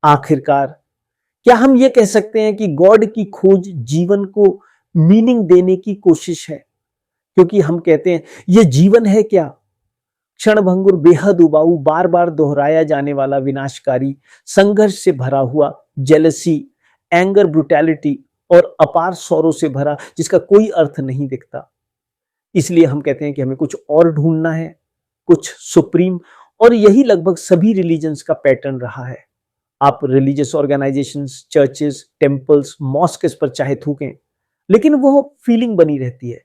आखिरकार क्या हम ये कह सकते हैं कि गॉड की खोज जीवन को मीनिंग देने की कोशिश है? क्योंकि हम कहते हैं ये जीवन है क्या? क्षणभंगुर, बेहद उबाऊ, बार बार दोहराया जाने वाला, विनाशकारी, संघर्ष से भरा हुआ, जेलसी, एंगर, ब्रुटैलिटी और अपार सौरों से भरा, जिसका कोई अर्थ नहीं दिखता। इसलिए हम कहते हैं कि हमें कुछ और ढूंढना है, कुछ सुप्रीम। और यही लगभग सभी रिलीजन्स का पैटर्न रहा है। आप religious organisations, churches, temples, mosques पर चाहे थूकें, लेकिन वो फीलिंग बनी रहती है।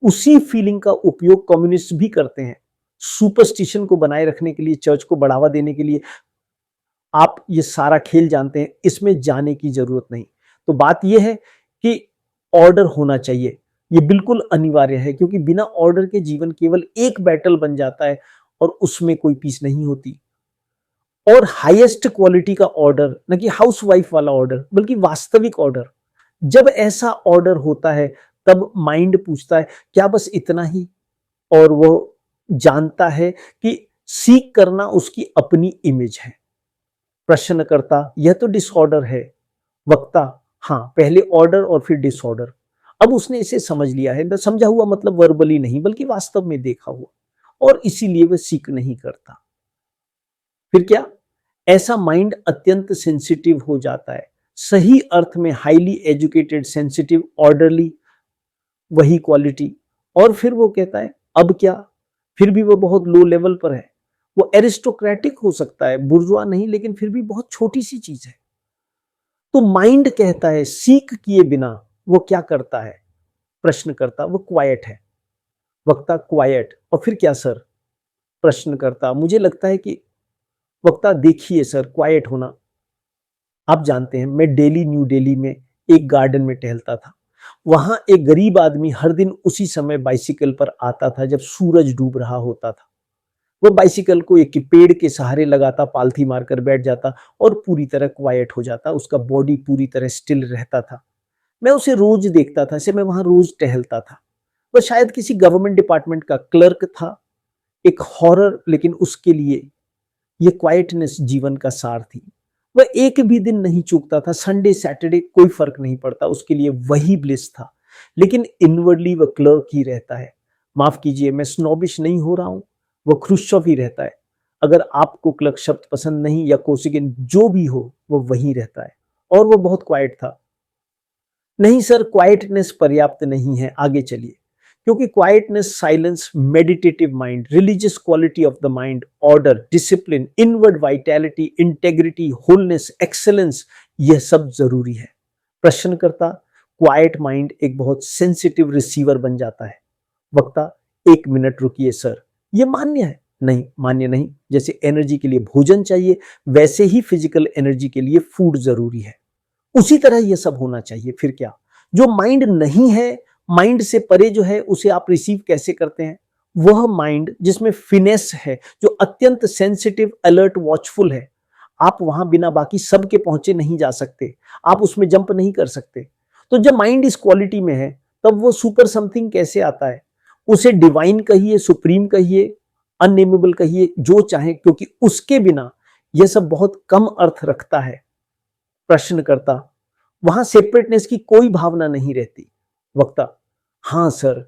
उसी फीलिंग का उपयोग कम्युनिस्ट भी करते हैं, सुपरस्टिशन को बनाए रखने के लिए, चर्च को बढ़ावा देने के लिए। आप ये सारा खेल जानते हैं, इसमें जाने की जरूरत नहीं। तो बात यह है कि ऑर्डर होना चाहिए, ये बिल्कुल अनिवार्य है, क्योंकि बिना ऑर्डर के जीवन केवल एक बैटल बन जाता है और उसमें कोई पीस नहीं होती। और हाईएस्ट क्वालिटी का ऑर्डर, न कि हाउसवाइफ वाला ऑर्डर, बल्कि वास्तविक ऑर्डर। जब ऐसा ऑर्डर होता है तब माइंड पूछता है क्या बस इतना ही? और वो जानता है कि सीख करना उसकी अपनी इमेज है। प्रश्न करता यह तो डिसऑर्डर है। वक्ता हाँ, पहले ऑर्डर और फिर डिसऑर्डर। अब उसने इसे समझ लिया है, समझा हुआ मतलब वर्बली नहीं बल्कि वास्तव में देखा हुआ, और इसीलिए वह सीख नहीं करता। फिर क्या? ऐसा माइंड अत्यंत सेंसिटिव हो जाता है, सही अर्थ में हाईली एजुकेटेड, सेंसिटिव, ऑर्डरली, वही क्वालिटी। और फिर वो कहता है अब क्या? फिर भी वो बहुत लो लेवल पर है। वो एरिस्टोक्रेटिक हो सकता है, बुर्जुआ नहीं, लेकिन फिर भी बहुत छोटी सी चीज है। तो माइंड कहता है सीख किए बिना वो क्या करता है? प्रश्न करता वो क्वाइट है। वक्ता क्वाइट। और फिर क्या सर? प्रश्न करता मुझे लगता है कि वक्ता देखिए सर, क्वाइट होना, आप जानते हैं मैं डेली न्यू दिल्ली में एक गार्डन में टहलता था। वहां एक गरीब आदमी हर दिन उसी समय बाइसिकल पर आता था जब सूरज डूब रहा होता था। वो बाइसिकल को एक पेड़ के सहारे लगाता, पालथी मारकर बैठ जाता और पूरी तरह क्वाइट हो जाता। उसका बॉडी पूरी तरह स्टिल रहता था। मैं उसे रोज देखता था, से मैं वहां रोज टहलता था। वह शायद किसी गवर्नमेंट डिपार्टमेंट का क्लर्क था। एक हॉरर, लेकिन उसके लिए ये क्वाइटनेस जीवन का सार थी। वह एक भी दिन नहीं चूकता था, संडे सैटरडे कोई फर्क नहीं पड़ता, उसके लिए वही ब्लिस था। लेकिन इनवर्डली वह क्लर्क ही रहता है। माफ कीजिए, मैं स्नोबिश नहीं हो रहा हूं, वो ख्रुश्चोव ही रहता है। अगर आपको क्लर्क शब्द पसंद नहीं या कोसिगिन, जो भी हो, वो वही रहता है। और वो बहुत क्वाइट था। नहीं सर, क्वाइटनेस पर्याप्त नहीं है, आगे चलिए। क्योंकि quietness, silence, meditative mind, religious quality of the mind, order, discipline, inward vitality, integrity, wholeness, excellence, यह सब जरूरी है। प्रश्नकर्ता क्वाइट माइंड एक बहुत सेंसिटिव रिसीवर बन जाता है। वक्ता एक मिनट रुकिए सर, यह मान्य है? नहीं, मान्य नहीं। जैसे एनर्जी के लिए भोजन चाहिए, वैसे ही फिजिकल एनर्जी के लिए फूड जरूरी है। उसी तरह यह सब होना चाहिए। फिर क्या? जो माइंड नहीं है, माइंड से परे जो है, उसे आप रिसीव कैसे करते हैं? वह माइंड जिसमें फिनेस है, जो अत्यंत सेंसिटिव, अलर्ट, वॉचफुल है। आप वहां बिना बाकी सब के पहुंचे नहीं जा सकते, आप उसमें जंप नहीं कर सकते। तो जब माइंड इस क्वालिटी में है, तब वो सुपर समथिंग कैसे आता है? उसे डिवाइन कहिए, सुप्रीम कहिए, अननेमेबल कहिए, जो चाहे, क्योंकि उसके बिना यह सब बहुत कम अर्थ रखता है। प्रश्न करता वहां सेपरेटनेस की कोई भावना नहीं रहती। वक्ता हाँ सर,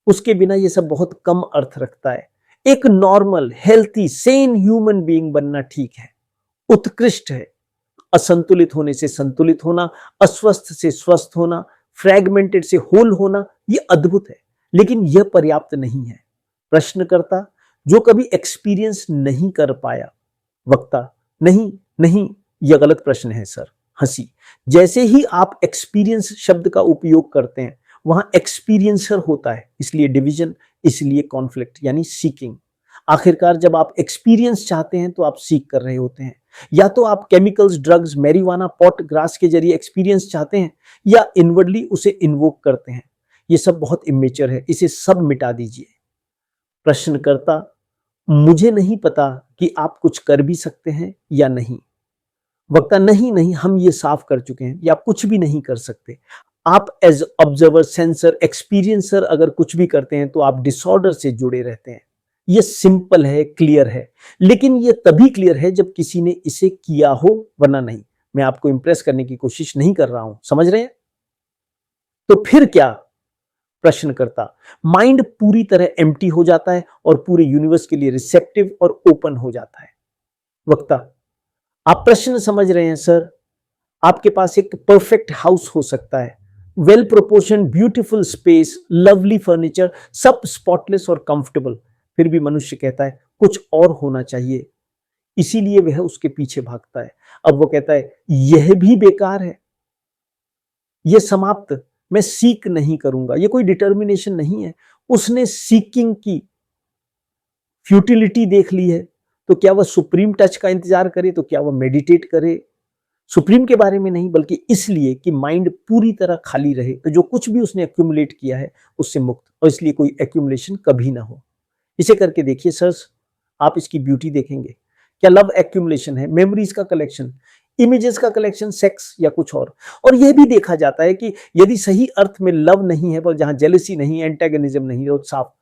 उसके बिना यह सब बहुत कम अर्थ रखता है। एक normal, healthy, Sen human being बनना ठीक है, उत्कृष्ट है। असंतुलित होने से संतुलित होना, अस्वस्थ से स्वस्थ होना, फ्रैगमेंटेड से होल होना, यह अद्भुत है, लेकिन यह पर्याप्त नहीं है। प्रश्नकर्ता जो कभी एक्सपीरियंस नहीं कर पाया। वक्ता नहीं नहीं, यह गलत प्रश्न है सर। हंसी। जैसे ही आप एक्सपीरियंस शब्द का उपयोग करते हैं, वहां एक्सपीरियंसर होता है, इसलिए डिवीजन, इसलिए कॉन्फ्लिक्ट, यानी सीकिंग। आखिरकार जब आप एक्सपीरियंस चाहते हैं तो आप सीख कर रहे होते हैं। या तो आप chemicals, drugs, marijuana, pot, grass के जरिए एक्सपीरियंस चाहते हैं, या इनवर्डली उसे इन्वोक करते हैं। यह सब बहुत इमेच्योर है, इसे सब मिटा दीजिए। प्रश्नकर्ता मुझे नहीं पता कि आप कुछ कर भी सकते हैं या नहीं। वक्ता नहीं नहीं, हम ये साफ कर चुके हैं, या आप कुछ भी नहीं कर सकते। आप एज ऑब्जर्वर, सेंसर, एक्सपीरियंसर अगर कुछ भी करते हैं तो आप डिसऑर्डर से जुड़े रहते हैं। ये सिंपल है, क्लियर है, लेकिन ये तभी क्लियर है जब किसी ने इसे किया हो, वरना नहीं। मैं आपको इंप्रेस करने की कोशिश नहीं कर रहा हूं, समझ रहे हैं? तो फिर क्या? प्रश्नकर्ता, माइंड पूरी तरह एम्प्टी हो जाता है और पूरे यूनिवर्स के लिए रिसेप्टिव और ओपन हो जाता है। वक्ता, आप प्रश्न समझ रहे हैं सर? आपके पास एक परफेक्ट हाउस हो सकता है, well proportion, beautiful space, lovely furniture, सब स्पॉटलेस और कंफर्टेबल, फिर भी मनुष्य कहता है कुछ और होना चाहिए, इसीलिए वह उसके पीछे भागता है। अब वो कहता है यह भी बेकार है, यह समाप्त, मैं सीक नहीं करूंगा। ये कोई डिटर्मिनेशन नहीं है, उसने सीकिंग की फ्यूटिलिटी देख ली है। तो क्या वह सुप्रीम टच का इंतजार करे? तो क्या वह मेडिटेट करे? सुप्रीम के बारे में नहीं, बल्कि इसलिए कि माइंड पूरी तरह खाली रहे, तो जो कुछ भी उसने एक्यूमुलेट किया है उससे मुक्त, और इसलिए कोई एक्यूमुलेशन कभी ना हो। इसे करके देखिए सर्स, आप इसकी ब्यूटी देखेंगे। क्या लव एक्यूमुलेशन है? मेमोरीज का कलेक्शन, इमेजेस का कलेक्शन, सेक्स या कुछ और यह भी देखा जाता है कि यदि सही अर्थ में लव नहीं है, पर जहां जेलसी नहीं, एंटेगनिज्म नहीं है, साफ,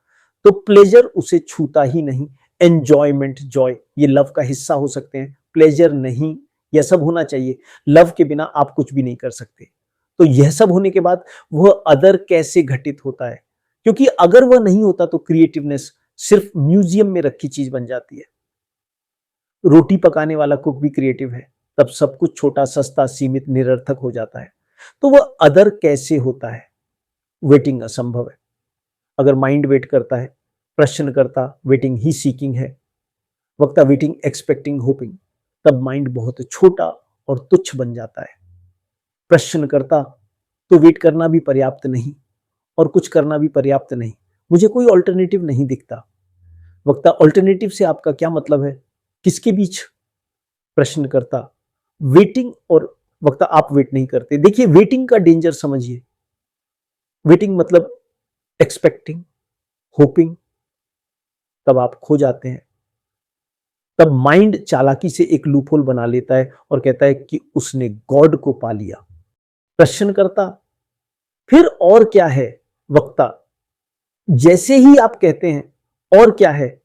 तो प्लेजर उसे छूता ही नहीं। एंजॉयमेंट, जॉय, ये लव का हिस्सा हो सकते हैं, प्लेजर नहीं। यह सब होना चाहिए, लव के बिना आप कुछ भी नहीं कर सकते। तो यह सब होने के बाद वह अदर कैसे घटित होता है? क्योंकि अगर वह नहीं होता तो क्रिएटिवनेस सिर्फ म्यूजियम में रखी चीज बन जाती है। रोटी पकाने वाला कुक भी क्रिएटिव है, तब सब कुछ छोटा, सस्ता, सीमित, निरर्थक हो जाता है। तो वह अदर कैसे होता है? वेटिंग असंभव है। अगर माइंड वेट करता है, प्रश्न करता वेटिंग ही सीकिंग है, वक्ता वेटिंग एक्सपेक्टिंग होपिंग, तब माइंड बहुत छोटा और तुच्छ बन जाता है। प्रश्न करता तो वेट करना भी पर्याप्त नहीं और कुछ करना भी पर्याप्त नहीं, मुझे कोई ऑल्टरनेटिव नहीं दिखता। वक्ता, ऑल्टरनेटिव से आपका क्या मतलब है? किसके बीच? प्रश्न करता, वेटिंग और वक्ता, आप वेट नहीं करते। देखिए वेटिंग का डेंजर समझिए। वेटिंग मतलब एक्सपेक्टिंग, होपिंग, तब आप खो जाते हैं। तब माइंड चालाकी से एक लूपहोल बना लेता है और कहता है कि उसने गॉड को पा लिया। प्रश्न करता, फिर और क्या है? वक्ता, जैसे ही आप कहते हैं और क्या है,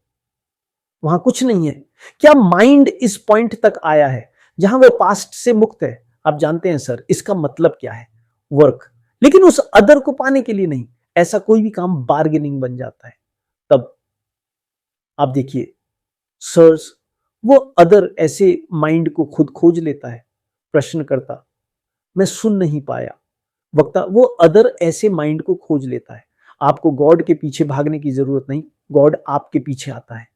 वहां कुछ नहीं है। क्या माइंड इस पॉइंट तक आया है जहां वह पास्ट से मुक्त है? आप जानते हैं सर, इसका मतलब क्या है? वर्क, लेकिन उस अदर को पाने के लिए नहीं। ऐसा कोई भी काम बार्गेनिंग बन जाता है। तब आप देखिए सर्स, वो अदर ऐसे माइंड को खुद खोज लेता है। प्रश्न करता, मैं सुन नहीं पाया। वक्ता, वो अदर ऐसे माइंड को खोज लेता है। आपको गॉड के पीछे भागने की जरूरत नहीं, गॉड आपके पीछे आता है।